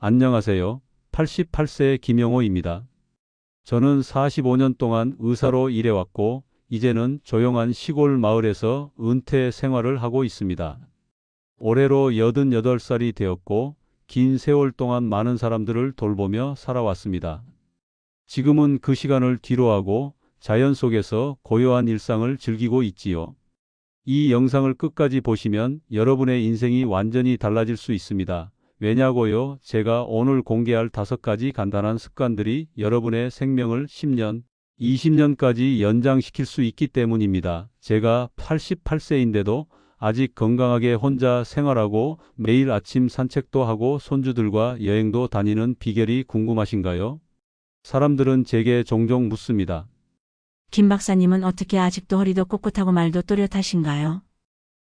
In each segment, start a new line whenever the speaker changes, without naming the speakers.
안녕하세요. 88세 김영호입니다. 저는 45년 동안 의사로 일해왔고, 이제는 조용한 시골 마을에서 은퇴 생활을 하고 있습니다. 올해로 88살이 되었고, 긴 세월 동안 많은 사람들을 돌보며 살아왔습니다. 지금은 그 시간을 뒤로하고 자연 속에서 고요한 일상을 즐기고 있지요. 이 영상을 끝까지 보시면 여러분의 인생이 완전히 달라질 수 있습니다. 왜냐고요? 제가 오늘 공개할 5가지 간단한 습관들이 여러분의 생명을 10년, 20년까지 연장시킬 수 있기 때문입니다. 제가 88세인데도 아직 건강하게 혼자 생활하고 매일 아침 산책도 하고 손주들과 여행도 다니는 비결이 궁금하신가요? 사람들은 제게 종종 묻습니다.
김 박사님은 어떻게 아직도 허리도 꼿꼿하고 말도 또렷하신가요?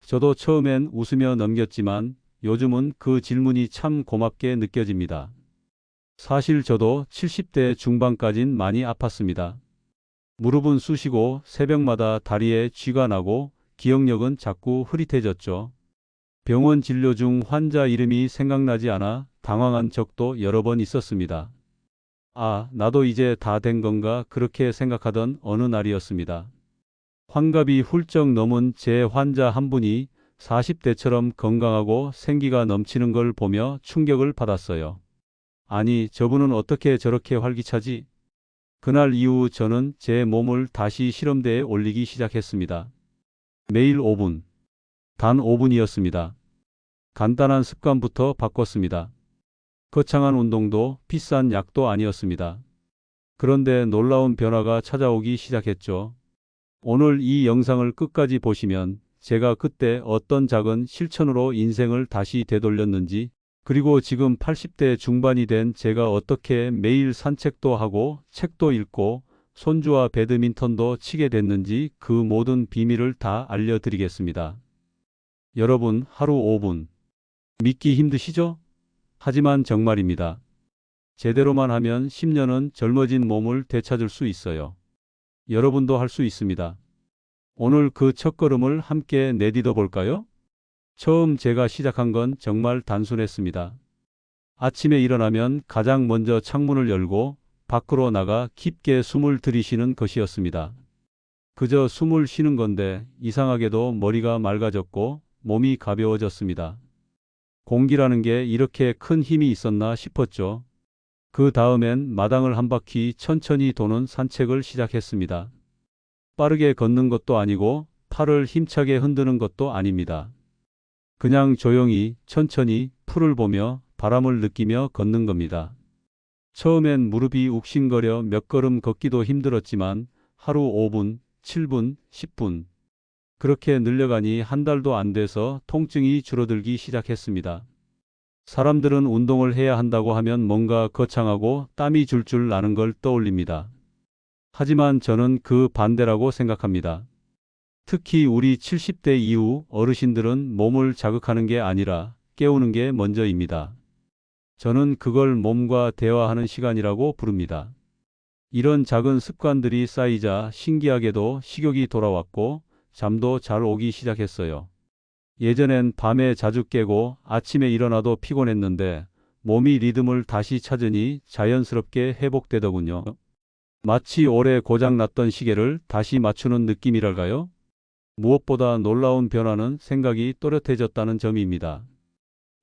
저도 처음엔 웃으며 넘겼지만 요즘은 그 질문이 참 고맙게 느껴집니다. 사실 저도 70대 중반까진 많이 아팠습니다. 무릎은 쑤시고 새벽마다 다리에 쥐가 나고 기억력은 자꾸 흐릿해졌죠. 병원 진료 중 환자 이름이 생각나지 않아 당황한 적도 여러 번 있었습니다. 아, 나도 이제 다 된 건가 그렇게 생각하던 어느 날이었습니다. 환갑이 훌쩍 넘은 제 환자 한 분이 40대처럼 건강하고 생기가 넘치는 걸 보며 충격을 받았어요. 아니, 저분은 어떻게 저렇게 활기차지? 그날 이후 저는 제 몸을 다시 실험대에 올리기 시작했습니다. 매일 5분. 단 5분이었습니다. 간단한 습관부터 바꿨습니다. 거창한 운동도 비싼 약도 아니었습니다. 그런데 놀라운 변화가 찾아오기 시작했죠. 오늘 이 영상을 끝까지 보시면 제가 그때 어떤 작은 실천으로 인생을 다시 되돌렸는지, 그리고 지금 80대 중반이 된 제가 어떻게 매일 산책도 하고 책도 읽고 손주와 배드민턴도 치게 됐는지 그 모든 비밀을 다 알려드리겠습니다. 여러분, 하루 5분. 믿기 힘드시죠? 하지만 정말입니다. 제대로만 하면 10년은 젊어진 몸을 되찾을 수 있어요. 여러분도 할 수 있습니다. 오늘 그 첫걸음을 함께 내디뎌 볼까요? 처음 제가 시작한 건 정말 단순했습니다. 아침에 일어나면 가장 먼저 창문을 열고 밖으로 나가 깊게 숨을 들이쉬는 것이었습니다. 그저 숨을 쉬는 건데 이상하게도 머리가 맑아졌고 몸이 가벼워졌습니다. 공기라는 게 이렇게 큰 힘이 있었나 싶었죠. 그 다음엔 마당을 한 바퀴 천천히 도는 산책을 시작했습니다. 빠르게 걷는 것도 아니고 팔을 힘차게 흔드는 것도 아닙니다. 그냥 조용히 천천히 풀을 보며 바람을 느끼며 걷는 겁니다. 처음엔 무릎이 욱신거려 몇 걸음 걷기도 힘들었지만 하루 5분, 7분, 10분 그렇게 늘려가니 한 달도 안 돼서 통증이 줄어들기 시작했습니다. 사람들은 운동을 해야 한다고 하면 뭔가 거창하고 땀이 줄줄 나는 걸 떠올립니다. 하지만 저는 그 반대라고 생각합니다. 특히 우리 70대 이후 어르신들은 몸을 자극하는 게 아니라 깨우는 게 먼저입니다. 저는 그걸 몸과 대화하는 시간이라고 부릅니다. 이런 작은 습관들이 쌓이자 신기하게도 식욕이 돌아왔고 잠도 잘 오기 시작했어요. 예전엔 밤에 자주 깨고 아침에 일어나도 피곤했는데 몸이 리듬을 다시 찾으니 자연스럽게 회복되더군요. 마치 오래 고장났던 시계를 다시 맞추는 느낌이랄까요? 무엇보다 놀라운 변화는 생각이 또렷해졌다는 점입니다.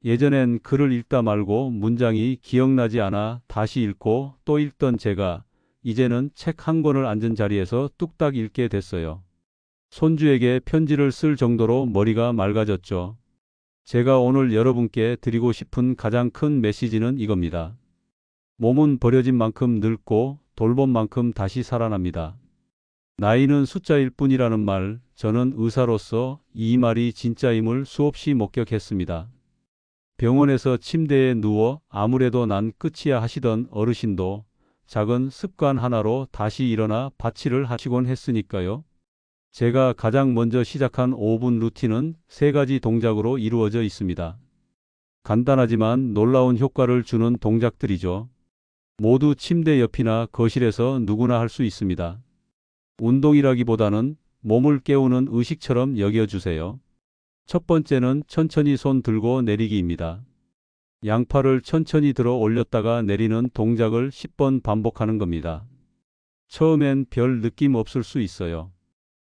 예전엔 글을 읽다 말고 문장이 기억나지 않아 다시 읽고 또 읽던 제가 이제는 책 한 권을 앉은 자리에서 뚝딱 읽게 됐어요. 손주에게 편지를 쓸 정도로 머리가 맑아졌죠. 제가 오늘 여러분께 드리고 싶은 가장 큰 메시지는 이겁니다. 몸은 버려진 만큼 늙고 돌본 만큼 다시 살아납니다. 나이는 숫자일 뿐이라는 말, 저는 의사로서 이 말이 진짜임을 수없이 목격했습니다. 병원에서 침대에 누워 아무래도 난 끝이야 하시던 어르신도 작은 습관 하나로 다시 일어나 바치를 하시곤 했으니까요. 제가 가장 먼저 시작한 5분 루틴은 3가지 동작으로 이루어져 있습니다. 간단하지만 놀라운 효과를 주는 동작들이죠. 모두 침대 옆이나 거실에서 누구나 할 수 있습니다. 운동이라기보다는 몸을 깨우는 의식처럼 여겨주세요. 첫 번째는 천천히 손 들고 내리기입니다. 양팔을 천천히 들어 올렸다가 내리는 동작을 10번 반복하는 겁니다. 처음엔 별 느낌 없을 수 있어요.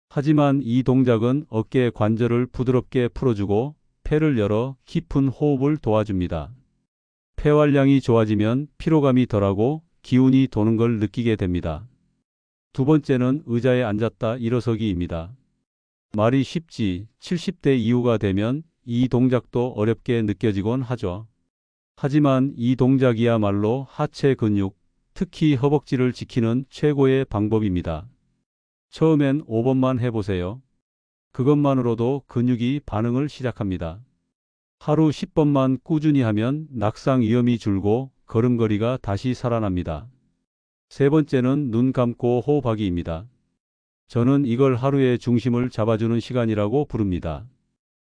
하지만 이 동작은 어깨 관절을 부드럽게 풀어주고 폐를 열어 깊은 호흡을 도와줍니다. 폐활량이 좋아지면 피로감이 덜하고 기운이 도는 걸 느끼게 됩니다. 두 번째는 의자에 앉았다 일어서기입니다. 말이 쉽지 70대 이후가 되면 이 동작도 어렵게 느껴지곤 하죠. 하지만 이 동작이야말로 하체 근육, 특히 허벅지를 지키는 최고의 방법입니다. 처음엔 5번만 해보세요. 그것만으로도 근육이 반응을 시작합니다. 하루 10번만 꾸준히 하면 낙상 위험이 줄고 걸음걸이가 다시 살아납니다. 세 번째는 눈 감고 호흡하기입니다. 저는 이걸 하루의 중심을 잡아주는 시간이라고 부릅니다.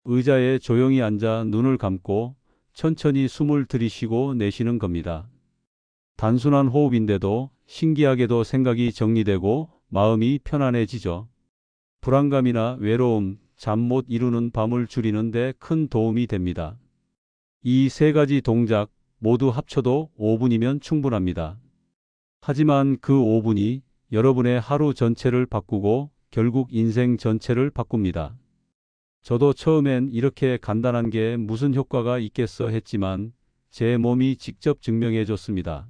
의자에 조용히 앉아 눈을 감고 천천히 숨을 들이쉬고 내쉬는 겁니다. 단순한 호흡인데도 신기하게도 생각이 정리되고 마음이 편안해지죠. 불안감이나 외로움, 잠 못 이루는 밤을 줄이는 데 큰 도움이 됩니다. 이 세 가지 동작 모두 합쳐도 5분이면 충분합니다. 하지만 그 5분이 여러분의 하루 전체를 바꾸고 결국 인생 전체를 바꿉니다. 저도 처음엔 이렇게 간단한 게 무슨 효과가 있겠어 했지만 제 몸이 직접 증명해 줬습니다.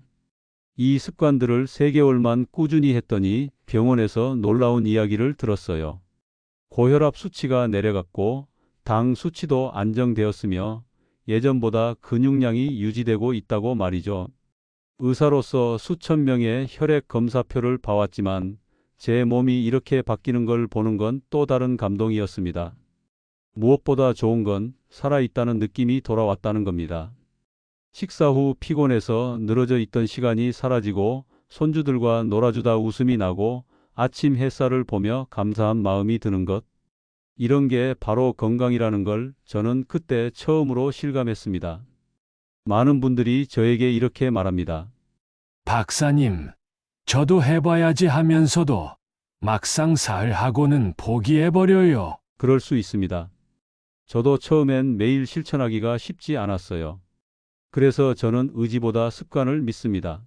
이 습관들을 3개월만 꾸준히 했더니 병원에서 놀라운 이야기를 들었어요. 고혈압 수치가 내려갔고 당 수치도 안정되었으며 예전보다 근육량이 유지되고 있다고 말이죠. 의사로서 수천 명의 혈액 검사표를 봐왔지만 제 몸이 이렇게 바뀌는 걸 보는 건 또 다른 감동이었습니다. 무엇보다 좋은 건 살아있다는 느낌이 돌아왔다는 겁니다. 식사 후 피곤해서 늘어져 있던 시간이 사라지고 손주들과 놀아주다 웃음이 나고 아침 햇살을 보며 감사한 마음이 드는 것. 이런 게 바로 건강이라는 걸 저는 그때 처음으로 실감했습니다. 많은 분들이 저에게 이렇게 말합니다.
박사님, 저도 해봐야지 하면서도 막상 사흘하고는 포기해버려요.
그럴 수 있습니다. 저도 처음엔 매일 실천하기가 쉽지 않았어요. 그래서 저는 의지보다 습관을 믿습니다.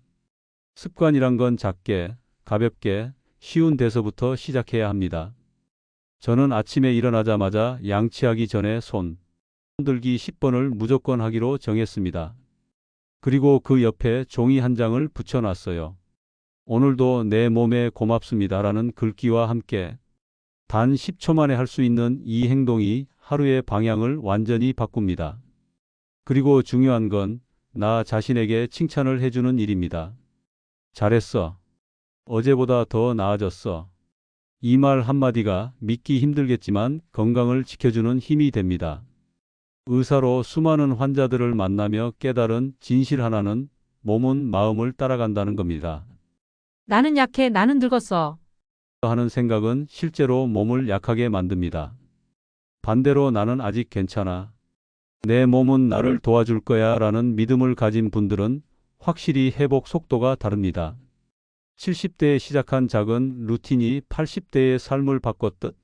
습관이란 건 작게, 가볍게, 쉬운 데서부터 시작해야 합니다. 저는 아침에 일어나자마자 양치하기 전에 손 들기 10번을 무조건 하기로 정했습니다. 그리고 그 옆에 종이 한 장을 붙여놨어요. 오늘도 내 몸에 고맙습니다라는 글귀와 함께 단 10초 만에 할 수 있는 이 행동이 하루의 방향을 완전히 바꿉니다. 그리고 중요한 건 나 자신에게 칭찬을 해주는 일입니다. 잘했어. 어제보다 더 나아졌어. 이 말 한마디가 믿기 힘들겠지만 건강을 지켜주는 힘이 됩니다. 의사로 수많은 환자들을 만나며 깨달은 진실 하나는 몸은 마음을 따라간다는 겁니다.
나는 약해, 나는 늙었어.
하는 생각은 실제로 몸을 약하게 만듭니다. 반대로 나는 아직 괜찮아. 내 몸은 나를 도와줄 거야 라는 믿음을 가진 분들은 확실히 회복 속도가 다릅니다. 70대에 시작한 작은 루틴이 80대의 삶을 바꿨듯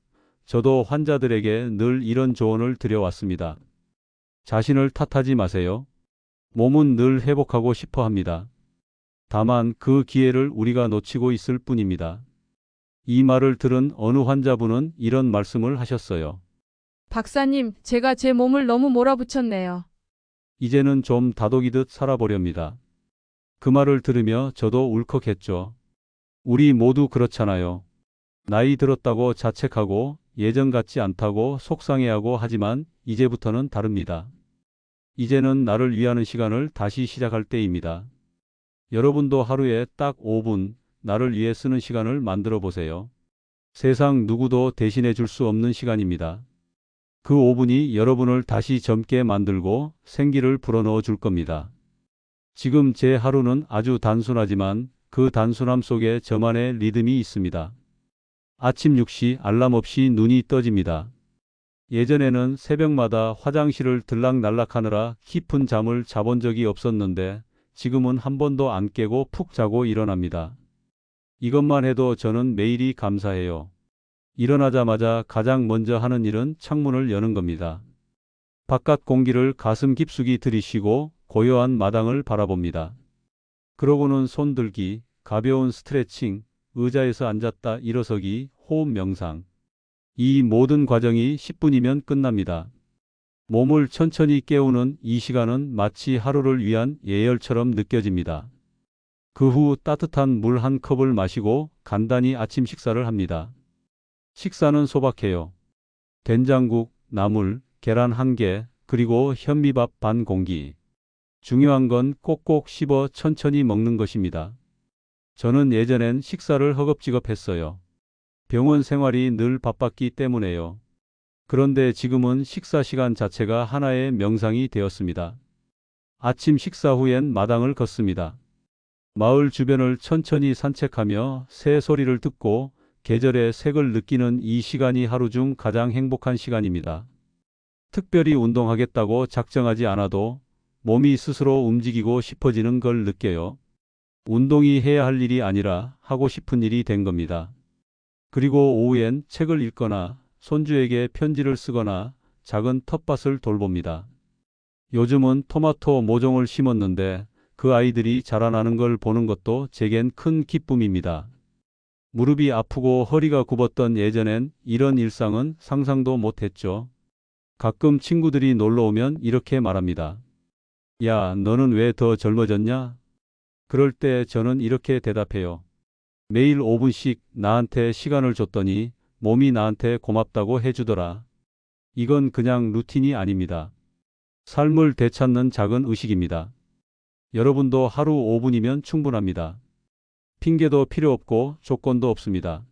저도 환자들에게 늘 이런 조언을 드려왔습니다. 자신을 탓하지 마세요. 몸은 늘 회복하고 싶어 합니다. 다만 그 기회를 우리가 놓치고 있을 뿐입니다. 이 말을 들은 어느 환자분은 이런 말씀을 하셨어요.
박사님, 제가 제 몸을 너무 몰아붙였네요.
이제는 좀 다독이듯 살아보렵니다. 그 말을 들으며 저도 울컥했죠. 우리 모두 그렇잖아요. 나이 들었다고 자책하고 예전 같지 않다고 속상해하고 하지만 이제부터는 다릅니다. 이제는 나를 위하는 시간을 다시 시작할 때입니다. 여러분도 하루에 딱 5분 나를 위해 쓰는 시간을 만들어 보세요. 세상 누구도 대신해 줄 수 없는 시간입니다. 그 5분이 여러분을 다시 젊게 만들고 생기를 불어넣어 줄 겁니다. 지금 제 하루는 아주 단순하지만 그 단순함 속에 저만의 리듬이 있습니다. 아침 6시 알람 없이 눈이 떠집니다. 예전에는 새벽마다 화장실을 들락날락하느라 깊은 잠을 자본 적이 없었는데 지금은 한 번도 안 깨고 푹 자고 일어납니다. 이것만 해도 저는 매일이 감사해요. 일어나자마자 가장 먼저 하는 일은 창문을 여는 겁니다. 바깥 공기를 가슴 깊숙이 들이쉬고 고요한 마당을 바라봅니다. 그러고는 손들기, 가벼운 스트레칭, 의자에서 앉았다 일어서기, 호흡 명상. 이 모든 과정이 10분이면 끝납니다. 몸을 천천히 깨우는 이 시간은 마치 하루를 위한 예열처럼 느껴집니다. 그 후 따뜻한 물 한 컵을 마시고 간단히 아침 식사를 합니다. 식사는 소박해요. 된장국, 나물, 계란 1개, 그리고 현미밥 반 공기. 중요한 건 꼭꼭 씹어 천천히 먹는 것입니다. 저는 예전엔 식사를 허겁지겁했어요. 병원 생활이 늘 바빴기 때문에요. 그런데 지금은 식사 시간 자체가 하나의 명상이 되었습니다. 아침 식사 후엔 마당을 걷습니다. 마을 주변을 천천히 산책하며 새 소리를 듣고 계절의 색을 느끼는 이 시간이 하루 중 가장 행복한 시간입니다. 특별히 운동하겠다고 작정하지 않아도 몸이 스스로 움직이고 싶어지는 걸 느껴요. 운동이 해야 할 일이 아니라 하고 싶은 일이 된 겁니다. 그리고 오후엔 책을 읽거나 손주에게 편지를 쓰거나 작은 텃밭을 돌봅니다. 요즘은 토마토 모종을 심었는데 그 아이들이 자라나는 걸 보는 것도 제겐 큰 기쁨입니다. 무릎이 아프고 허리가 굽었던 예전엔 이런 일상은 상상도 못했죠. 가끔 친구들이 놀러 오면 이렇게 말합니다. 야, 너는 왜 더 젊어졌냐? 그럴 때 저는 이렇게 대답해요. 매일 5분씩 나한테 시간을 줬더니 몸이 나한테 고맙다고 해주더라. 이건 그냥 루틴이 아닙니다. 삶을 되찾는 작은 의식입니다. 여러분도 하루 5분이면 충분합니다. 핑계도 필요 없고 조건도 없습니다.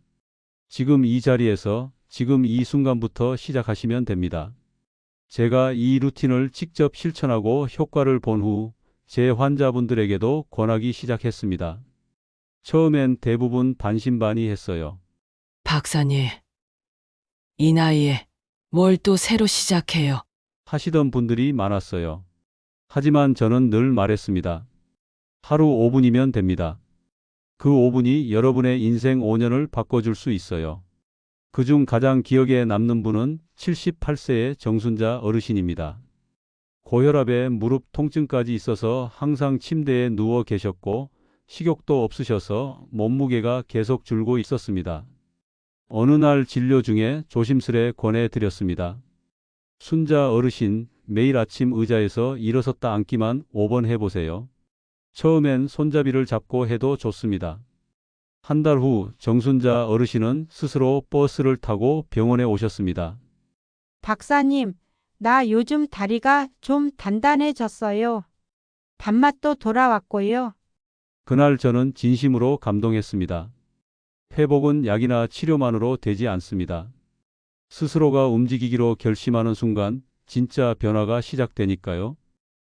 지금 이 자리에서 지금 이 순간부터 시작하시면 됩니다. 제가 이 루틴을 직접 실천하고 효과를 본 후 제 환자분들에게도 권하기 시작했습니다. 처음엔 대부분 반신반의했어요.
박사님, 이 나이에 뭘 또 새로 시작해요?
하시던 분들이 많았어요. 하지만 저는 늘 말했습니다. 하루 5분이면 됩니다. 그 5분이 여러분의 인생 5년을 바꿔줄 수 있어요. 그중 가장 기억에 남는 분은 78세의 정순자 어르신입니다. 고혈압에 무릎 통증까지 있어서 항상 침대에 누워 계셨고 식욕도 없으셔서 몸무게가 계속 줄고 있었습니다. 어느 날 진료 중에 조심스레 권해드렸습니다. 순자 어르신, 매일 아침 의자에서 일어섰다 앉기만 5번 해보세요. 처음엔 손잡이를 잡고 해도 좋습니다. 한 달 후 정순자 어르신은 스스로 버스를 타고 병원에 오셨습니다.
박사님, 나 요즘 다리가 좀 단단해졌어요. 밥맛도 돌아왔고요.
그날 저는 진심으로 감동했습니다. 회복은 약이나 치료만으로 되지 않습니다. 스스로가 움직이기로 결심하는 순간 진짜 변화가 시작되니까요.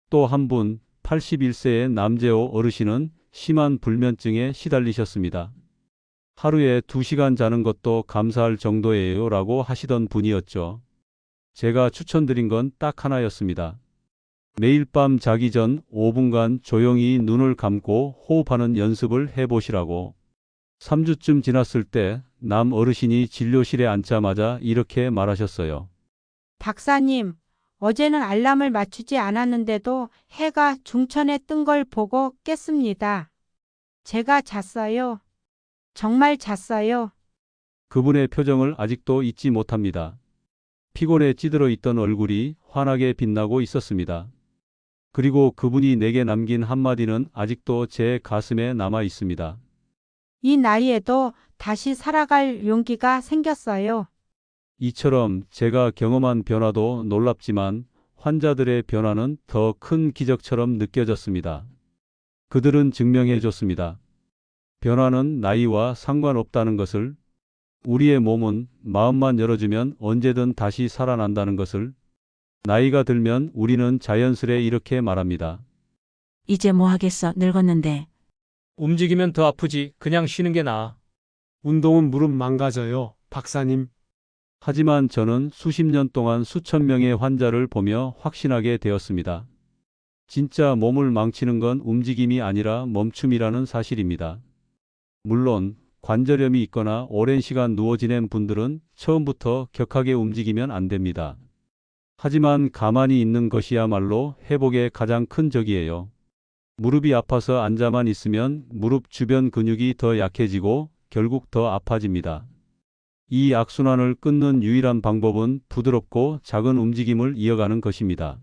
또 한 분, 81세의 남재호 어르신은 심한 불면증에 시달리셨습니다. 하루에 2시간 자는 것도 감사할 정도예요 라고 하시던 분이었죠. 제가 추천드린 건 딱 하나였습니다. 매일 밤 자기 전 5분간 조용히 눈을 감고 호흡하는 연습을 해보시라고. 3주쯤 지났을 때 남 어르신이 진료실에 앉자마자 이렇게 말하셨어요.
박사님, 어제는 알람을 맞추지 않았는데도 해가 중천에 뜬 걸 보고 깼습니다. 제가 잤어요. 정말 잤어요.
그분의 표정을 아직도 잊지 못합니다. 피곤에 찌들어 있던 얼굴이 환하게 빛나고 있었습니다. 그리고 그분이 내게 남긴 한마디는 아직도 제 가슴에 남아 있습니다.
이 나이에도 다시 살아갈 용기가 생겼어요.
이처럼 제가 경험한 변화도 놀랍지만 환자들의 변화는 더 큰 기적처럼 느껴졌습니다. 그들은 증명해 줬습니다. 변화는 나이와 상관없다는 것을, 우리의 몸은 마음만 열어주면 언제든 다시 살아난다는 것을. 나이가 들면 우리는 자연스레 이렇게 말합니다.
이제 뭐 하겠어, 늙었는데.
움직이면 더 아프지. 그냥 쉬는 게 나아.
운동은 무릎 망가져요, 박사님.
하지만 저는 수십 년 동안 수천 명의 환자를 보며 확신하게 되었습니다. 진짜 몸을 망치는 건 움직임이 아니라 멈춤이라는 사실입니다. 물론 관절염이 있거나 오랜 시간 누워 지낸 분들은 처음부터 격하게 움직이면 안 됩니다. 하지만 가만히 있는 것이야말로 회복의 가장 큰 적이에요. 무릎이 아파서 앉아만 있으면 무릎 주변 근육이 더 약해지고 결국 더 아파집니다. 이 악순환을 끊는 유일한 방법은 부드럽고 작은 움직임을 이어가는 것입니다.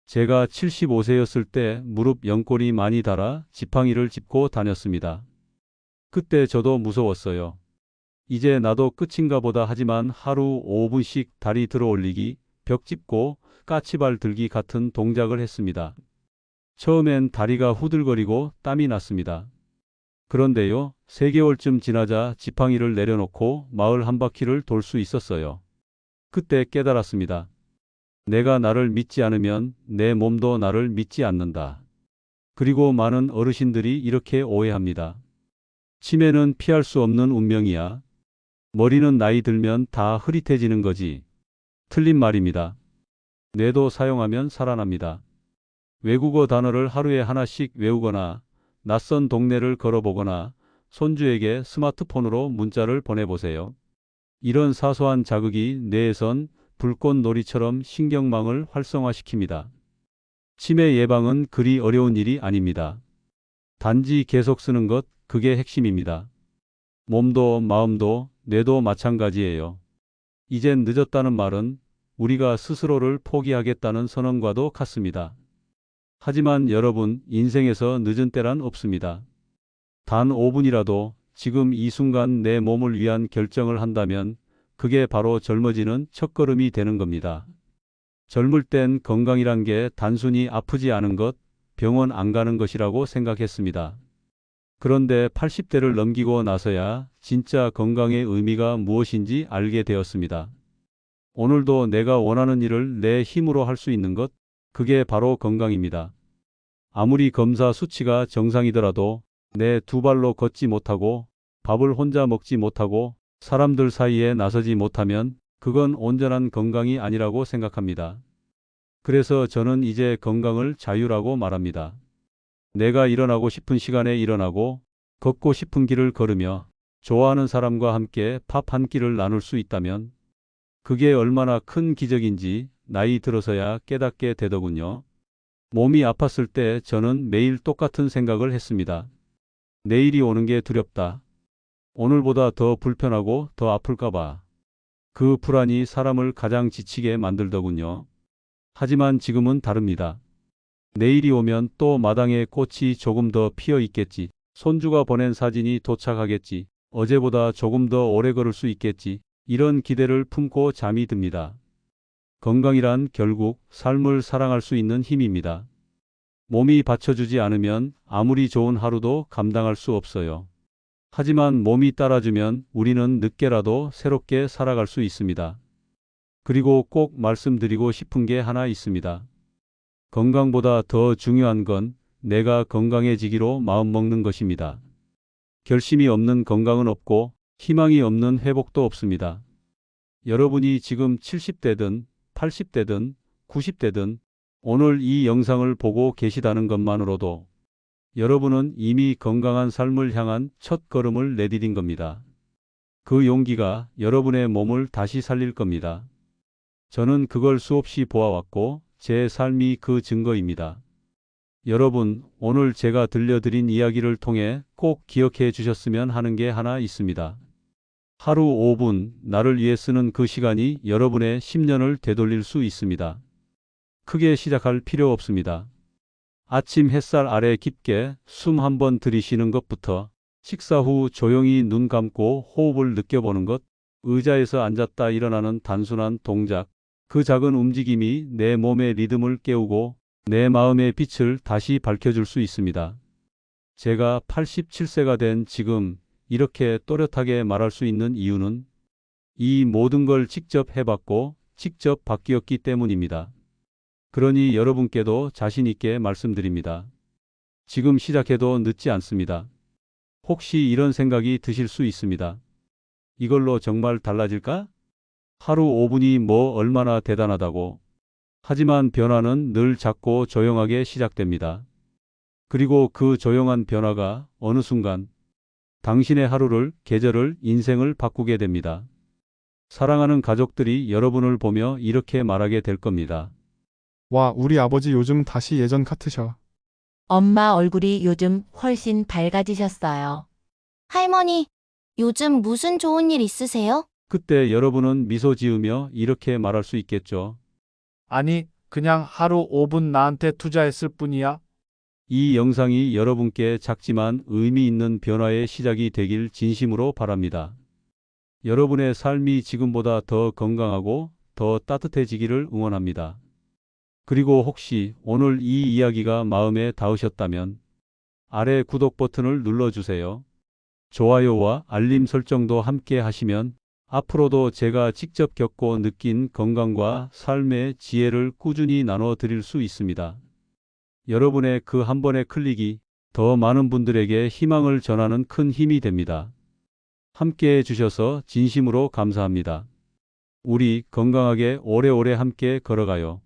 제가 75세였을 때 무릎 연골이 많이 닳아 지팡이를 짚고 다녔습니다. 그때 저도 무서웠어요. 이제 나도 끝인가 보다 하지만 하루 5분씩 다리 들어 올리기, 벽 짚고 까치발 들기 같은 동작을 했습니다. 처음엔 다리가 후들거리고 땀이 났습니다. 그런데요, 3개월쯤 지나자 지팡이를 내려놓고 마을 한 바퀴를 돌 수 있었어요. 그때 깨달았습니다. 내가 나를 믿지 않으면 내 몸도 나를 믿지 않는다. 그리고 많은 어르신들이 이렇게 오해합니다. 치매는 피할 수 없는 운명이야. 머리는 나이 들면 다 흐릿해지는 거지. 틀린 말입니다. 뇌도 사용하면 살아납니다. 외국어 단어를 하루에 하나씩 외우거나 낯선 동네를 걸어보거나 손주에게 스마트폰으로 문자를 보내보세요. 이런 사소한 자극이 뇌에선 불꽃놀이처럼 신경망을 활성화시킵니다. 치매 예방은 그리 어려운 일이 아닙니다. 단지 계속 쓰는 것, 그게 핵심입니다. 몸도 마음도 뇌도 마찬가지예요. 이젠 늦었다는 말은 우리가 스스로를 포기하겠다는 선언과도 같습니다. 하지만 여러분, 인생에서 늦은 때란 없습니다. 단 5분이라도 지금 이 순간 내 몸을 위한 결정을 한다면 그게 바로 젊어지는 첫걸음이 되는 겁니다. 젊을 땐 건강이란 게 단순히 아프지 않은 것, 병원 안 가는 것이라고 생각했습니다. 그런데 80대를 넘기고 나서야 진짜 건강의 의미가 무엇인지 알게 되었습니다. 오늘도 내가 원하는 일을 내 힘으로 할 수 있는 것, 그게 바로 건강입니다. 아무리 검사 수치가 정상이더라도 내 두 발로 걷지 못하고 밥을 혼자 먹지 못하고 사람들 사이에 나서지 못하면 그건 온전한 건강이 아니라고 생각합니다. 그래서 저는 이제 건강을 자유라고 말합니다. 내가 일어나고 싶은 시간에 일어나고 걷고 싶은 길을 걸으며 좋아하는 사람과 함께 밥 한 끼를 나눌 수 있다면 그게 얼마나 큰 기적인지 나이 들어서야 깨닫게 되더군요. 몸이 아팠을 때 저는 매일 똑같은 생각을 했습니다. 내일이 오는 게 두렵다. 오늘보다 더 불편하고 더 아플까봐. 그 불안이 사람을 가장 지치게 만들더군요. 하지만 지금은 다릅니다. 내일이 오면 또 마당에 꽃이 조금 더 피어 있겠지. 손주가 보낸 사진이 도착하겠지. 어제보다 조금 더 오래 걸을 수 있겠지. 이런 기대를 품고 잠이 듭니다. 건강이란 결국 삶을 사랑할 수 있는 힘입니다. 몸이 받쳐주지 않으면 아무리 좋은 하루도 감당할 수 없어요. 하지만 몸이 따라주면 우리는 늦게라도 새롭게 살아갈 수 있습니다. 그리고 꼭 말씀드리고 싶은 게 하나 있습니다. 건강보다 더 중요한 건 내가 건강해지기로 마음먹는 것입니다. 결심이 없는 건강은 없고 희망이 없는 회복도 없습니다. 여러분이 지금 70대든 80대든 90대든 오늘 이 영상을 보고 계시다는 것만으로도 여러분은 이미 건강한 삶을 향한 첫 걸음을 내디딘 겁니다. 그 용기가 여러분의 몸을 다시 살릴 겁니다. 저는 그걸 수없이 보아왔고 제 삶이 그 증거입니다. 여러분, 오늘 제가 들려드린 이야기를 통해 꼭 기억해 주셨으면 하는 게 하나 있습니다. 하루 5분 나를 위해 쓰는 그 시간이 여러분의 10년을 되돌릴 수 있습니다. 크게 시작할 필요 없습니다. 아침 햇살 아래 깊게 숨 한번 들이쉬는 것부터 식사 후 조용히 눈 감고 호흡을 느껴보는 것, 의자에서 앉았다 일어나는 단순한 동작, 그 작은 움직임이 내 몸의 리듬을 깨우고 내 마음의 빛을 다시 밝혀줄 수 있습니다. 제가 87세가 된 지금 이렇게 또렷하게 말할 수 있는 이유는 이 모든 걸 직접 해봤고 직접 바뀌었기 때문입니다. 그러니 여러분께도 자신 있게 말씀드립니다. 지금 시작해도 늦지 않습니다. 혹시 이런 생각이 드실 수 있습니다. 이걸로 정말 달라질까? 하루 5분이 뭐 얼마나 대단하다고. 하지만 변화는 늘 작고 조용하게 시작됩니다. 그리고 그 조용한 변화가 어느 순간 당신의 하루를, 계절을, 인생을 바꾸게 됩니다. 사랑하는 가족들이 여러분을 보며 이렇게 말하게 될 겁니다.
와, 우리 아버지 요즘 다시 예전 같으셔.
엄마 얼굴이 요즘 훨씬 밝아지셨어요.
할머니, 요즘 무슨 좋은 일 있으세요?
그때 여러분은 미소 지으며 이렇게 말할 수 있겠죠.
아니, 그냥 하루 5분 나한테 투자했을 뿐이야.
이 영상이 여러분께 작지만 의미 있는 변화의 시작이 되길 진심으로 바랍니다. 여러분의 삶이 지금보다 더 건강하고 더 따뜻해지기를 응원합니다. 그리고 혹시 오늘 이 이야기가 마음에 닿으셨다면 아래 구독 버튼을 눌러주세요. 좋아요와 알림 설정도 함께 하시면 앞으로도 제가 직접 겪고 느낀 건강과 삶의 지혜를 꾸준히 나눠 드릴 수 있습니다. 여러분의 그 한 번의 클릭이 더 많은 분들에게 희망을 전하는 큰 힘이 됩니다. 함께 해주셔서 진심으로 감사합니다. 우리 건강하게 오래오래 함께 걸어가요.